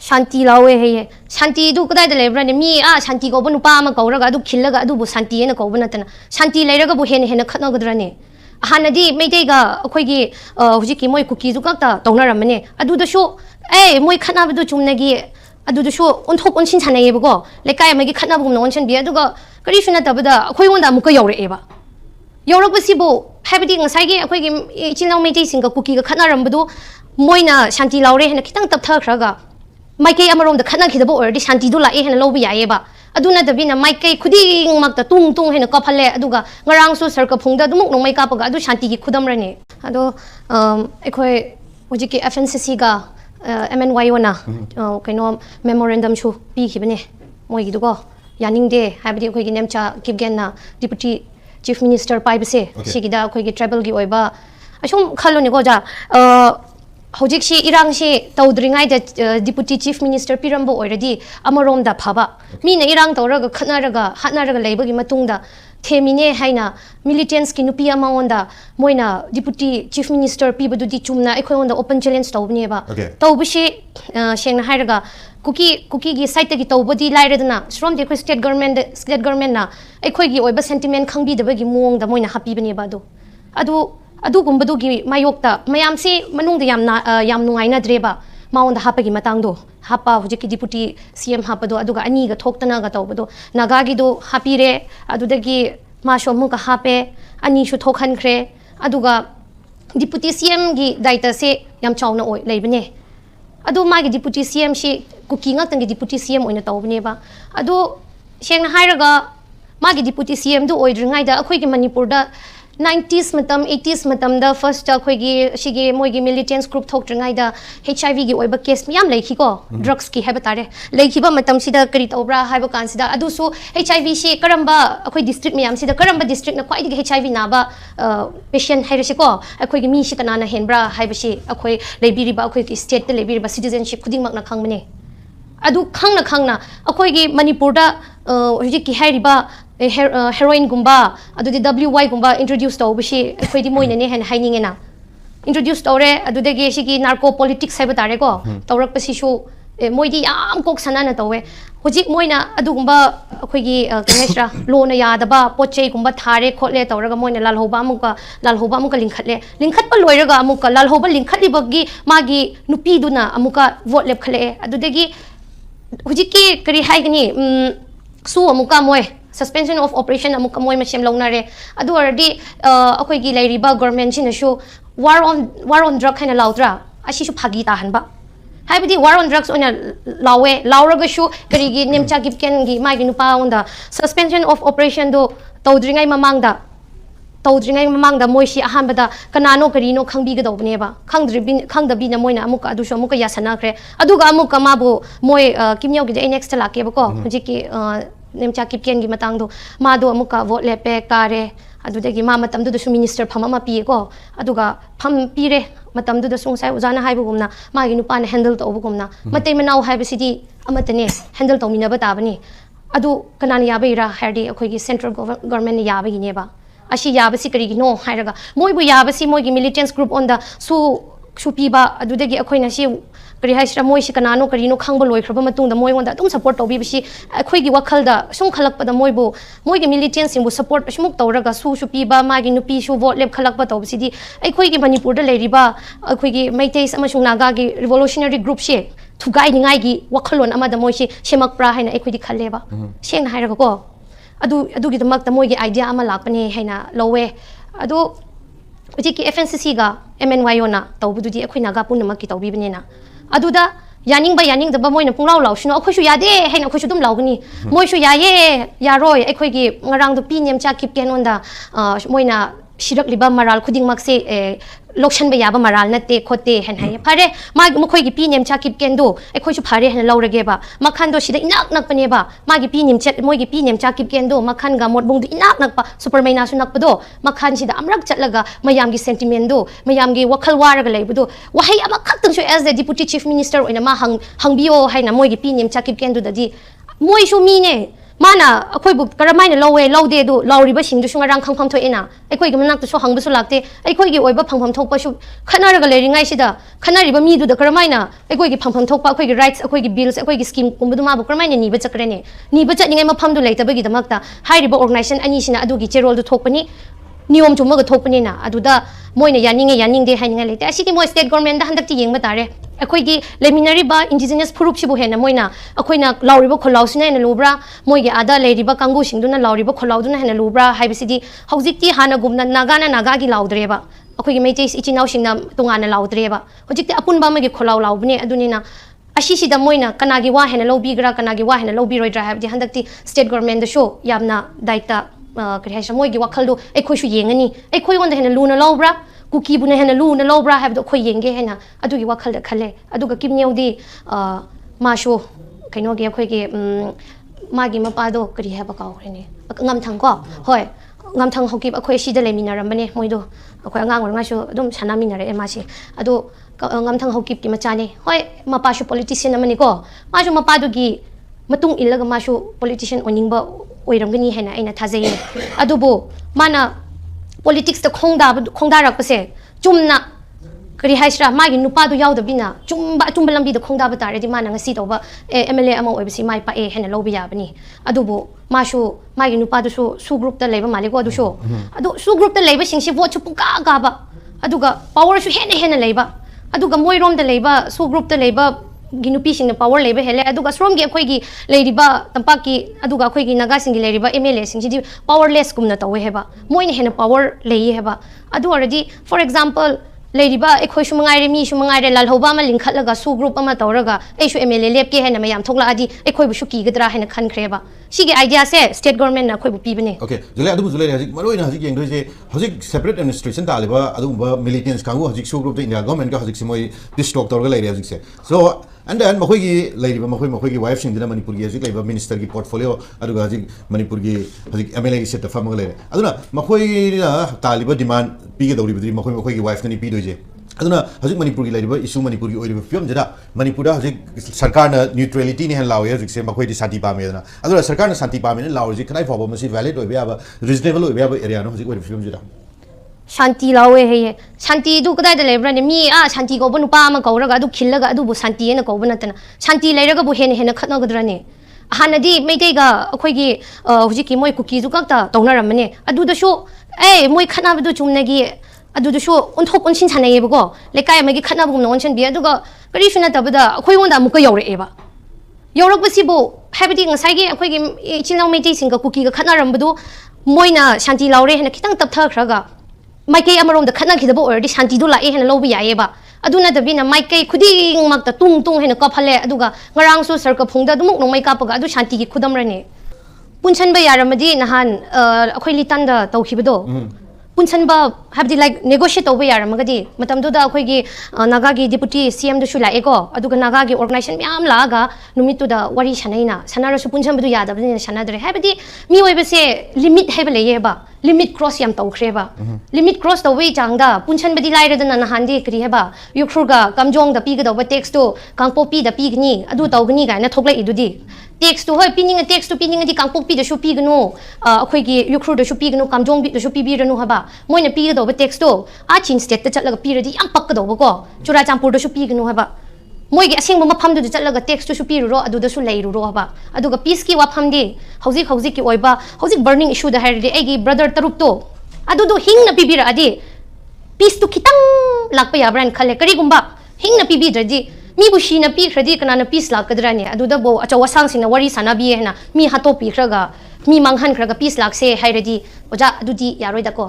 santi lawe he santi du kadai de lebra ne mi santi ko banu pa ma ko raga du khillaga adu bu santi ne ko bana tana santi leiraga bu hen khatna gadra ne hanadi meitei ga akhoi gi huji ki moi cookie du kakta tongna ramane adu da sho moi khatna bu chumna gi adu da sho onthok onsin sanai bego lekai ma gi khatna bu non chen bi adu ga kari shuna tabada akhoi wonda mu ka yore eba yorok basibo habidi ngasai gi akhoi gi chinau meitei singa cookie ga khatna rambadu moina santi laure hen kitang tap thraga Maikei amarom the Kana Kidabo or the Santidula and Lobby Eba. Aduna the Vina Maikei Kudi Mak the Tung Tung and a Kapale Aduga, Narang so circle Punga, the Muk no make up a Gadu Shanti Kudam Rene. Ado Equi Ojiki FNCC ga MNYona, Kano memorandum show be Hibene, Moidugo, Yaning de, Habiti Nemcha, Kibgena, Deputy Chief Minister Pibese, Shigida, Quigi Tribal Gioiba. I show Kalonigoja. Hojik shi irang shi tawdringai da deputy chief minister pirambo already amarom da phaba mi na irang tawraga khatnaraga hatnaraga leibagi matungda themine haina militants ki nupi amaonda moina deputy chief minister pibadudi chumna ekhonda open challenge tawbne ba tawbishi shengna hairaga cookie gi site gi tawbodi lairedna from the state government na ekhoi gi oiba sentiment khangbi dabagi muong da moina happy bane ba do adu gumbadu gi mayokta mayam si manung de yam nungai na dreba maon da hapa gi matang do hapa hoje ki deputy cm hapa do aduga ani ga thoktana ga tawbado naga gi do happy re adu dagi ma shomu ka hape ani shu thokhan khre aduga deputy cm gi daita se yam chawna oi leibne adu ma gi deputy cm shi cookie ngak tang gi deputy cm oina tawbne ba adu shengna hairaga ma gi deputy cm do oi dringai da akhoi gi manipur da 90s matam 80s matam da first khoigi shigi moigi militants group thok tringai da hiv gi oiba case miyam leikhi ko drugs ki haba tare leikhi ba matam sida kari tobra haiba kan sida adu su hiv shi karamba akhoi district miyam sida karamba district na kwai gi hiv na ba patient hairasi ko akhoi gi mi shi kana na henbra haiba shi akhoi leibiri ba akhoi ki state te leibiri ba citizenship khuding mak na khangmane adu khangna akhoi gi manipur da hoji ki hairiba heroin gumba adudi wy gumba introduce to bishi khoidi moina ne hen haining na introduce tore adude ge shigi narco politics haiba tare ko tawrak pasi shu moidi yam kok sanana towe hojik moina adu gumba khoigi kenesra lo na yada ba pochei gumba thare khotle tawraga moina lalhoba amuka linkhat pa loiraga amuka lalhoba linkhali bagi magi nupi duna amuka vote lep khale adude gi hojiki kari haigani su amuka moi suspension of operation amuka moi machem launare adu already akhoi gi lairiba government china shu war on drug kind laudra ashi shu phagi ta hanba haibidi war on drugs ona lauraga shu kari gi nemcha gipken gi mai gi nupa onda suspension of operation do tawdringai mamangda moi shi ahanbada kanano karino khangbi ga dobne ba khangdabi na moina amuka adu shu amuka yasana khre aduga amuka mabu moi kimnyau gi next la ke ba ko hujiki nemcha kipken gi matang do ma do amuka vote lepe kare adudagi ma matam du su minister phama pi ko aduga pham pire matam du sung sai ujana haibu gumna ma gi nupa na handle to gumna matei manau haibu sidi amatane handle to mina bata bani adu kanani yabeira hardi akhoi gi central government yabe gi neba ashi yabasi kari gi no hairaga moi bu yabasi moi gi militants group on the su piba adudagi akhoi na shi kari haisra moi shi kanano karino khangba loi khraba matung da moi wonda tum support to bi bishi akhoi gi wakhal da sung khalak pa da moi gi militants sing bu support smuk tawraga su piba ma gi nupi su vote lep khalak pa to bi di akhoi gi manipur da leiriba akhoi gi maitais amashung naga gi revolutionary group she thugai ningai gi wakhalon ama da moi shi shemak pra haina akhoi di khalleba sheng hairaga ko adu gi damak da moi gi idea ama lakpani haina lowe adu ujiki FNCC ga MNYona tawbudu di akhoi naga punama ki tawbi bane na aduda yaning da ba moina punglaw law shino akhoi shu yade haina akhoi shu dum lawgani moi shu yaye yaroi akhoi gi ngarang du pinem cha kip kenonda moina shirak liba maral khuding makse lokshan ba yaba maral na te khote hen hai phare ma mokhoi gi pinem cha kip kendo akhoi shu phare hen lawrage ba makhan do shida inak nak pane ba ma gi pinem chat moi gi pinem cha kip kendo makhan ga mod bung du inak nak pa super maina su nak pado makhan shida amrak chatlaga mayam gi sentiment do mayam gi wakhal waraga leibudo wahai ama khaktang shu as the deputy chief minister oina ma hangbiyo haina moi gi pinem cha kip kendo da di moi shu mi ne mana akhoi bu karamaina lowe lode du lawriba singdu sunga rang khangpham thoina akhoi gi manak so hangbu su lakte akhoi gi oiba phangpham thokpa su khana raga leringai sida khana riba mi du da karamaina akhoi gi phangpham thokpa akhoi gi rights akhoi gi bills akhoi gi scheme kumbu ma bu karamaina ni ba chakrene ni ba chatningai mapham du leita bagi damakta hai riba organization ani sina adu gi cherol du thokpani niyom chuma ga thokpani na aduda moina yaninge yaningde haninga leite asigi mo state government da handak ti yengba tare akhoi leminary ba indigenous phurup sibu hena moina akhoi lauriba kholau sina na lubra moi gi ada leiriba kangu singduna lauriba kholau duna hena lubra haibisidi hojikti hana gumna naga gi laudreba akhoi meite ichinau singna tungana laudreba hojikti apunba ma gi kholau laubne adunina ashisida moina kanagi wa hena lobigra kanagi wa hena lobiroidra habdi handakti state government da show yamna daita kri moi gi wakhaldu akhoi shu yengani akhoi wonda hena luna laubra kuki bune hena lu na lobra have khoi yenge hena adugi wakhal da khale aduga kimneudi mashu kaino ge khoi ge magi mapa do kri have ka rene ngam thang ko hoi ngam thang hoki akhoi si da lemina rambane moido akhoi angang war ngashu dum sana minare emasi adu ngam thang hoki ki machane hoi mapa shu politician amani ko mashu mapa do gi matung ilaga mashu politician oningba oiramgani hena aina thajai adubo mana politics the khongda rakpase chumna kari haisra magi nupa du yaud bina chumba lambi the khongda ba tare di mana ngasi toba MLA ama oibsi mai pa e hena lobi yabani adubo mashu magi nupa du su group ta leba maliko adu sho adu su group ta leba singsi vote chu puka ga ba aduga power su hena leba aduga moirom da leba su group ta leba ginupi sing power leba hele aduga strom ge khoi gi leiriba tampaki aduga khoi gi naga sing gi leiriba MLA sing ji powerless kumna tawe heba moine hena power lei heba adu already for example leiriba ekhoi sumangai re mi sumangai re lalhoba ma lingkhat laga su group ama tawraga ei su MLA lep ke hena mayam thokla adi ekhoi bu su ki gadra hena khan khreba sigi idea se state government na khoi bu pibane okay jule adu jule hajik maroi na hajik yeng doi je hajik separate administration ta leba adu ba militants kangu hajik su group the india government ka hajik simoi this talk tawraga lai hajik se so and then makhoi gi leiriba makhoi gi wife sing dina manipur gi hajik leiba minister gi portfolio adu hajik manipur gi hajik MLA gi set fam ga leire aduna makhoi na taliba demand pi ga dawri bidri makhoi gi wife ni pi doi je aduna hajik manipur gi leiriba issue manipur gi oiriba film jada manipur da hajik sarkar na neutrality ni han lawe hajik se makhoi di santi pa me aduna sarkar na santi pa me law hajik khnai fobo masi valid oiba ba reasonable oiba ba area no hajik oiriba film jada Santi lawe heye Santi du kadai da lebrane mi Santi ko banu pa ma ko raga du khillaga adu bu Santi ena ko banatana Santi leiraga bu hena khatna gadrane hanadi meitei ga akhoi gi hujiki moi cookie du kakta tongnaramane adu da sho moi khatna bu du chumnagi adu da sho onthok onsin sanai ebo lekai ma gi khatna bu non chen bi adu ga kari shuna tabada akhoi wonda mu ka yore eba yorak basibo habidi ngasai gi akhoi gi chinau meitei singa cookie ga khatna rambadu moina Santi laure hena kitang taptha khraga Maikei amarom da khana khidabo already Santi du la e hena lobi yae ba aduna da bina maikei khuding mak ta tung hena ka phale aduga ngarang su sarka phungda dumuk nong mai ka paga adu Santi gi khudam rane punchen ba yaramadi nahan akhoi litan da tawkhibado punchen ba habdi like negotiate over yaramagadi matam du da akhoi gi naga gi deputy CM du shula ego aduga naga gi organization myam la ga numit tu da wari sanaina sanara su punchen bu yada bani sanadre habdi mi oi base limit hebele ye ba limit cross yam tawkhreba limit cross the way changda punchen bedi laire da na handi kri heba yukruga kamjong da pi ga da text to kangpo pi da pi gni adu tawgni ga na thokla idudi text to hoi pining a text to pining di kangpo pi da shu pi gno akhoi gi yukru da shu pi gno kamjong bi da shu pi bi ranu haba moina pi ga da text to a chin state ta chatlaga pi radi yam pak ga da ko chura champur da shu pi gno haba moi gi asing mafam du chatlaga text to shu pi ro adu da su lei ro haba adu ga peace ki wafam di hauzik ki oiba hauzik burning issue da hari egi brother taruk to adu do hing na pibira adi peace to kitang lakpa ya brand khale kari gumba hing na pibi dradi mi bu shi na pi khradi kana na peace lak kadra ne adu da bo achawa sang sing na wari sana bi na mi hato pi khraga mi manghan khraga peace lak se hairadi oja adu di yaroi da ko